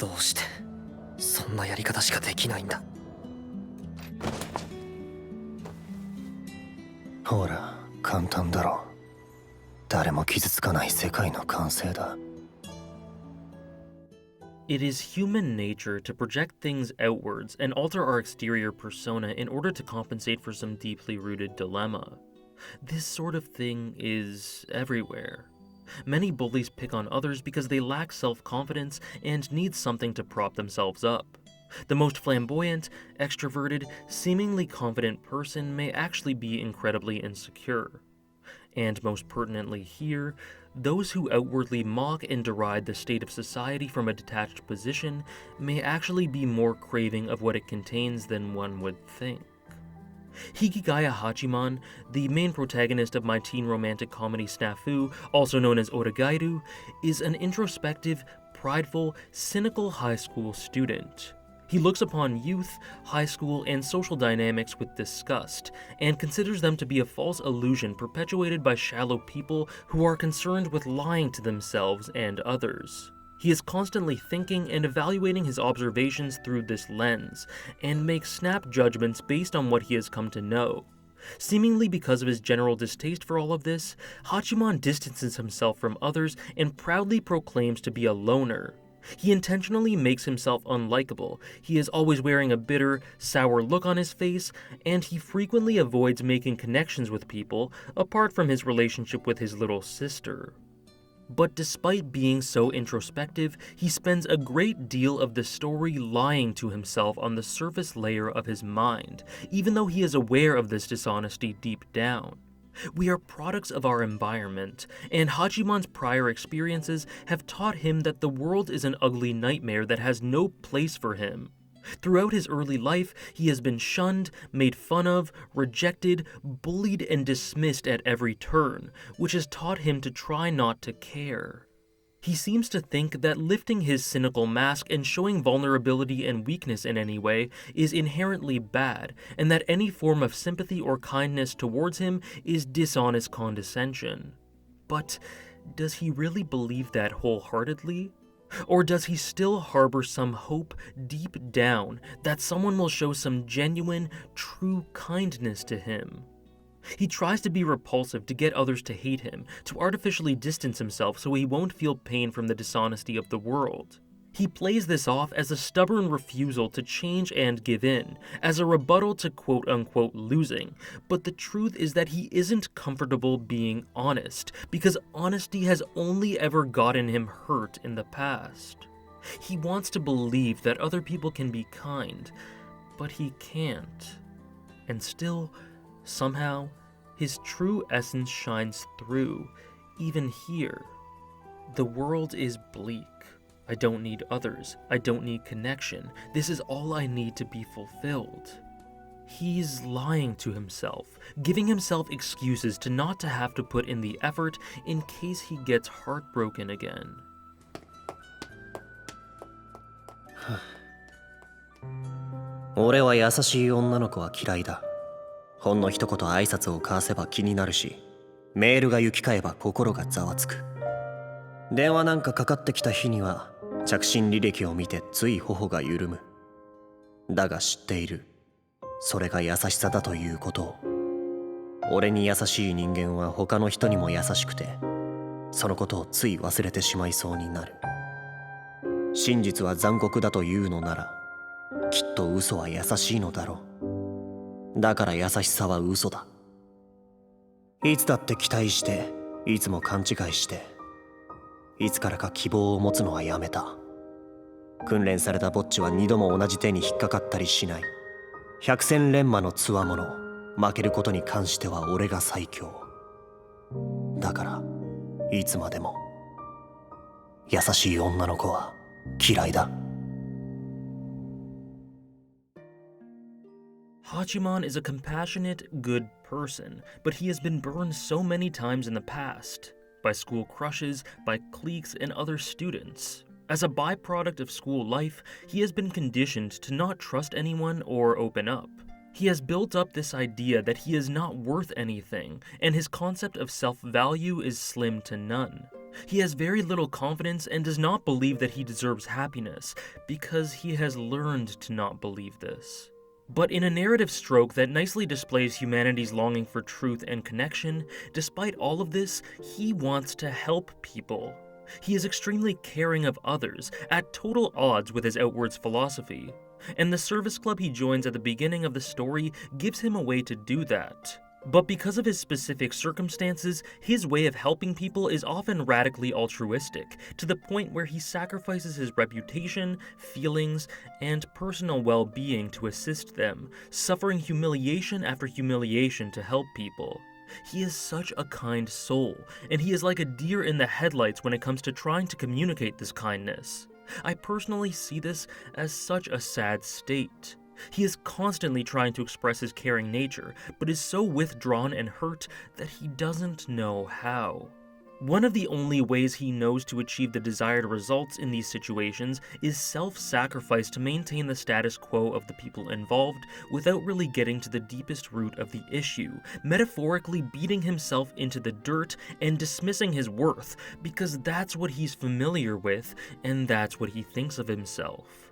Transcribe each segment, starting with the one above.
どうしてそんなやり方しかできないんだ。ほら、簡単だろ。誰も傷つかない世界の完成だ。It is human nature to project things outwards and alter our exterior persona in order to compensate for some deeply rooted dilemma. This sort of thing is everywhere. Many bullies pick on others because they lack self-confidence and need something to prop themselves up. The most flamboyant, extroverted, seemingly confident person may actually be incredibly insecure. And most pertinently here, those who outwardly mock and deride the state of society from a detached position may actually be more craving of what it contains than one would think. Hikigaya Hachiman, the main protagonist of my teen romantic comedy Snafu, also known as Oregairu, is an introspective, prideful, cynical high school student. He looks upon youth, high school, and social dynamics with disgust, and considers them to be a false illusion perpetuated by shallow people who are concerned with lying to themselves and others. He is constantly thinking and evaluating his observations through this lens, and makes snap judgments based on what he has come to know. Seemingly because of his general distaste for all of this, Hachiman distances himself from others and proudly proclaims to be a loner. He intentionally makes himself unlikable, he is always wearing a bitter, sour look on his face, and he frequently avoids making connections with people, apart from his relationship with his little sister. But despite being so introspective, he spends a great deal of the story lying to himself on the surface layer of his mind, even though he is aware of this dishonesty deep down. We are products of our environment, and Hachiman's prior experiences have taught him that the world is an ugly nightmare that has no place for him. Throughout his early life, he has been shunned, made fun of, rejected, bullied, and dismissed at every turn, which has taught him to try not to care. He seems to think that lifting his cynical mask and showing vulnerability and weakness in any way is inherently bad, and that any form of sympathy or kindness towards him is dishonest condescension. But does he really believe that wholeheartedly? Or does he still harbor some hope deep down that someone will show some genuine, true kindness to him? He tries to be repulsive to get others to hate him, to artificially distance himself so he won't feel pain from the dishonesty of the world. He plays this off as a stubborn refusal to change and give in, as a rebuttal to quote-unquote losing, but the truth is that he isn't comfortable being honest, because honesty has only ever gotten him hurt in the past. He wants to believe that other people can be kind, but he can't. And still, somehow, his true essence shines through, even here. The world is bleak. I don't need others. I don't need connection. This is all I need to be fulfilled. He's lying to himself, giving himself excuses to not to have to put in the effort in case he gets heartbroken again. 俺は優しい女の子は嫌いだ。ほんの一言挨拶を交わせば気になるし、メールが行き交えば心がざわつく。電話なんかかかってきた日には着信履歴を見てつい頬が緩む。だが知っている。それが優しさだということを。俺に優しい人間は他の人にも優しくて、そのことをつい忘れてしまいそうになる。真実は残酷だというのなら、きっと嘘は優しいのだろう。だから優しさは嘘だ。いつだって期待して、いつも勘違いして、いつからか希望を持つのはやめた。訓練されたぼっちは二度も同じ手に引っかかったりしない。百戦錬磨のつわもの、負けることに関しては俺が最強。だから、いつまでも、優しい女の子は嫌いだ。Hachiman is a compassionate, good person, but he has been burned so many times in the past. By school crushes, by cliques, and other students. As a byproduct of school life, he has been conditioned to not trust anyone or open up. He has built up this idea that he is not worth anything, and his concept of self-value is slim to none. He has very little confidence and does not believe that he deserves happiness, because he has learned to not believe this. But in a narrative stroke that nicely displays humanity's longing for truth and connection, despite all of this, he wants to help people. He is extremely caring of others, at total odds with his outwards philosophy. And the service club he joins at the beginning of the story gives him a way to do that. But because of his specific circumstances, his way of helping people is often radically altruistic, to the point where he sacrifices his reputation, feelings, and personal well-being to assist them, suffering humiliation after humiliation to help people. He is such a kind soul, and he is like a deer in the headlights when it comes to trying to communicate this kindness. I personally see this as such a sad state. He is constantly trying to express his caring nature, but is so withdrawn and hurt that he doesn't know how. One of the only ways he knows to achieve the desired results in these situations is self-sacrifice to maintain the status quo of the people involved without really getting to the deepest root of the issue, metaphorically beating himself into the dirt and dismissing his worth, because that's what he's familiar with and that's what he thinks of himself.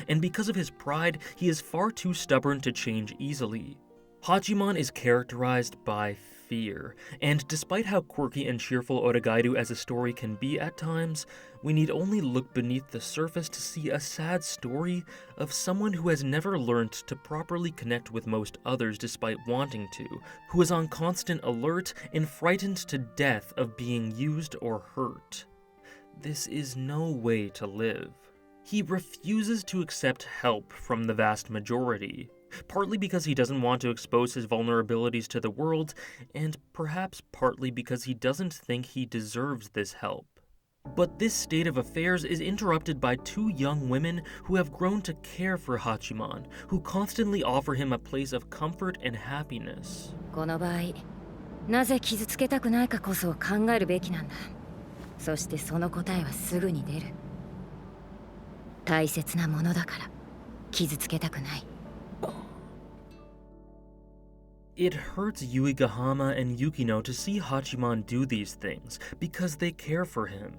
And because of his pride, he is far too stubborn to change easily. Hachiman is characterized by fear, and despite how quirky and cheerful Oregairu as a story can be at times, we need only look beneath the surface to see a sad story of someone who has never learned to properly connect with most others despite wanting to, who is on constant alert and frightened to death of being used or hurt. This is no way to live. He refuses to accept help from the vast majority, partly because he doesn't want to expose his vulnerabilities to the world, and perhaps partly because he doesn't think he deserves this help. But this state of affairs is interrupted by two young women who have grown to care for Hachiman, who constantly offer him a place of comfort and happiness. この場合、なぜ傷つけたくないかこそ考えるべきなんだ。そしてその答えはすぐに出る。大切なものだから傷つけたくない。It hurts Yuigahama and Yukino to see Hachiman do these things, because they care for him.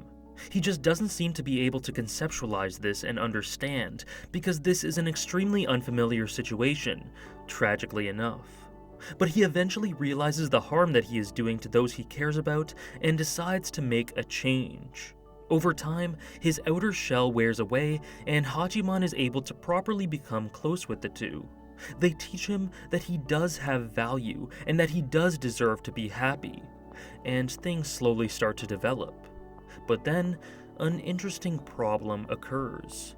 He just doesn't seem to be able to conceptualize this and understand, because this is an extremely unfamiliar situation, tragically enough. But he eventually realizes the harm that he is doing to those he cares about, and decides to make a change. Over time, his outer shell wears away, and Hachiman is able to properly become close with the two. They teach him that he does have value, and that he does deserve to be happy, and things slowly start to develop. But then, an interesting problem occurs.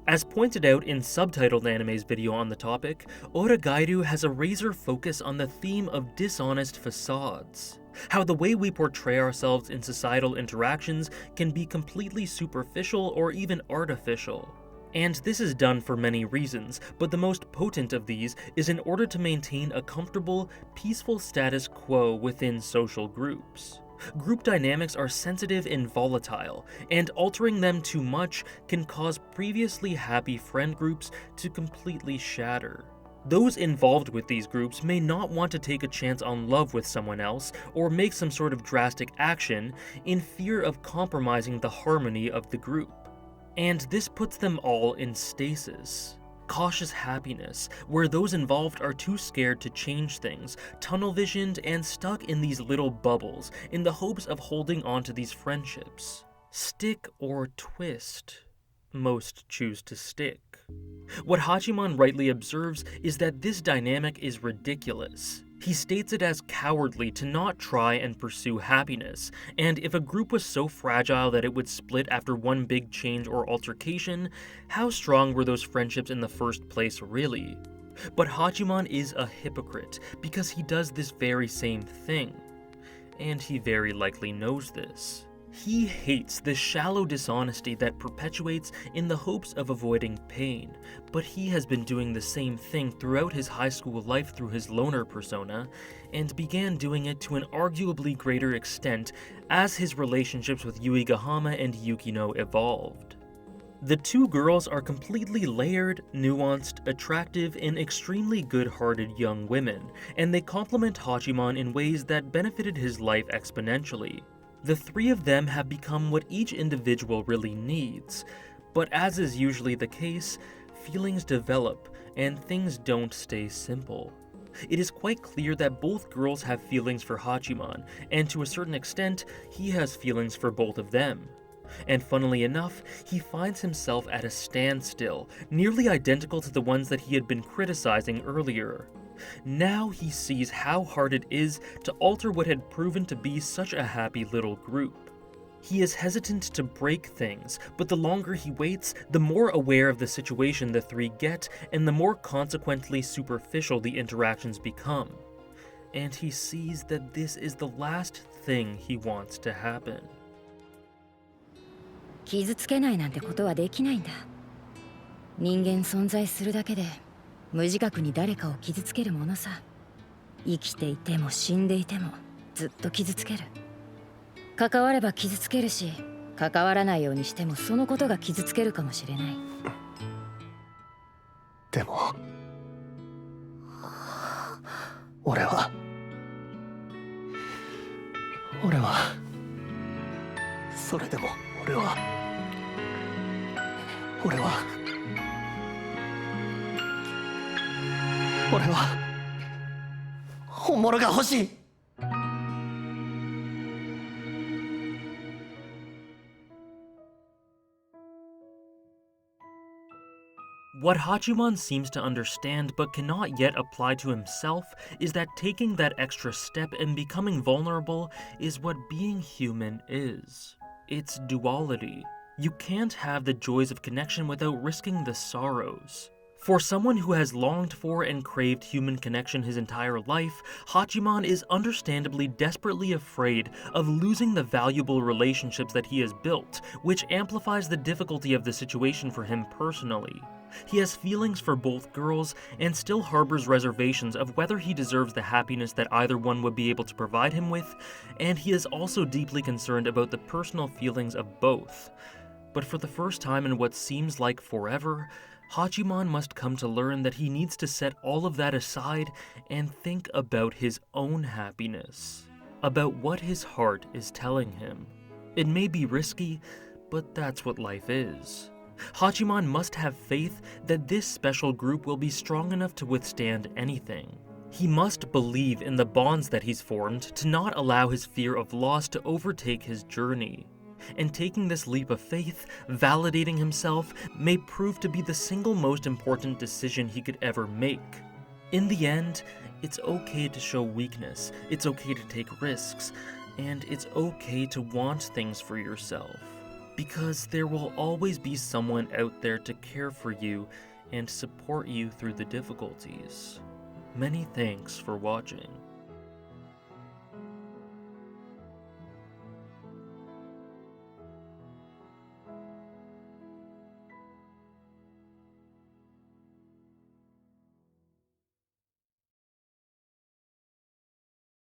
As pointed out in Subtitled Anime's video on the topic, Oregairu has a razor focus on the theme of dishonest facades. How the way we portray ourselves in societal interactions can be completely superficial or even artificial. And this is done for many reasons, but the most potent of these is in order to maintain a comfortable, peaceful status quo within social groups. Group dynamics are sensitive and volatile, and altering them too much can cause previously happy friend groups to completely shatter. Those involved with these groups may not want to take a chance on love with someone else or make some sort of drastic action in fear of compromising the harmony of the group. And this puts them all in stasis. Cautious happiness, where those involved are too scared to change things, tunnel-visioned and stuck in these little bubbles in the hopes of holding on to these friendships. Stick or twist. Most choose to stick. What Hachiman rightly observes is that this dynamic is ridiculous. He states it as cowardly to not try and pursue happiness, and if a group was so fragile that it would split after one big change or altercation, how strong were those friendships in the first place really? But Hachiman is a hypocrite, because he does this very same thing. And he very likely knows this. He hates the shallow dishonesty that perpetuates in the hopes of avoiding pain, but he has been doing the same thing throughout his high school life through his loner persona, and began doing it to an arguably greater extent as his relationships with Yuigahama and Yukino evolved. The two girls are completely layered, nuanced, attractive, and extremely good-hearted young women, and they complement Hachiman in ways that benefited his life exponentially. The three of them have become what each individual really needs, but as is usually the case, feelings develop and things don't stay simple. It is quite clear that both girls have feelings for Hachiman, and to a certain extent, he has feelings for both of them. And funnily enough, he finds himself at a standstill, nearly identical to the ones that he had been criticizing earlier. Now he sees how hard it is to alter what had proven to be such a happy little group. He is hesitant to break things, but the longer he waits, the more aware of the situation the three get, and the more consequently superficial the interactions become. And he sees that this is the last thing he wants to happen. 傷つけないなんてことはできないんだ。人間存在するだけで無自覚に誰かを傷つけるものさ。生きていても死んでいてもずっと傷つける。関われば傷つけるし、関わらないようにしてもそのことが傷つけるかもしれない。でも俺はそれでも俺は本物が欲しい。What Hachiman seems to understand but cannot yet apply to himself is that taking that extra step and becoming vulnerable is what being human is. It's duality. You can't have the joys of connection without risking the sorrows. For someone who has longed for and craved human connection his entire life, Hachiman is understandably desperately afraid of losing the valuable relationships that he has built, which amplifies the difficulty of the situation for him personally. He has feelings for both girls and still harbors reservations of whether he deserves the happiness that either one would be able to provide him with, and he is also deeply concerned about the personal feelings of both. But for the first time in what seems like forever, Hachiman must come to learn that he needs to set all of that aside and think about his own happiness, about what his heart is telling him. It may be risky, but that's what life is. Hachiman must have faith that this special group will be strong enough to withstand anything. He must believe in the bonds that he's formed to not allow his fear of loss to overtake his journey. And taking this leap of faith, validating himself, may prove to be the single most important decision he could ever make. In the end, it's okay to show weakness, it's okay to take risks, and it's okay to want things for yourself. Because there will always be someone out there to care for you and support you through the difficulties. Many thanks for watching.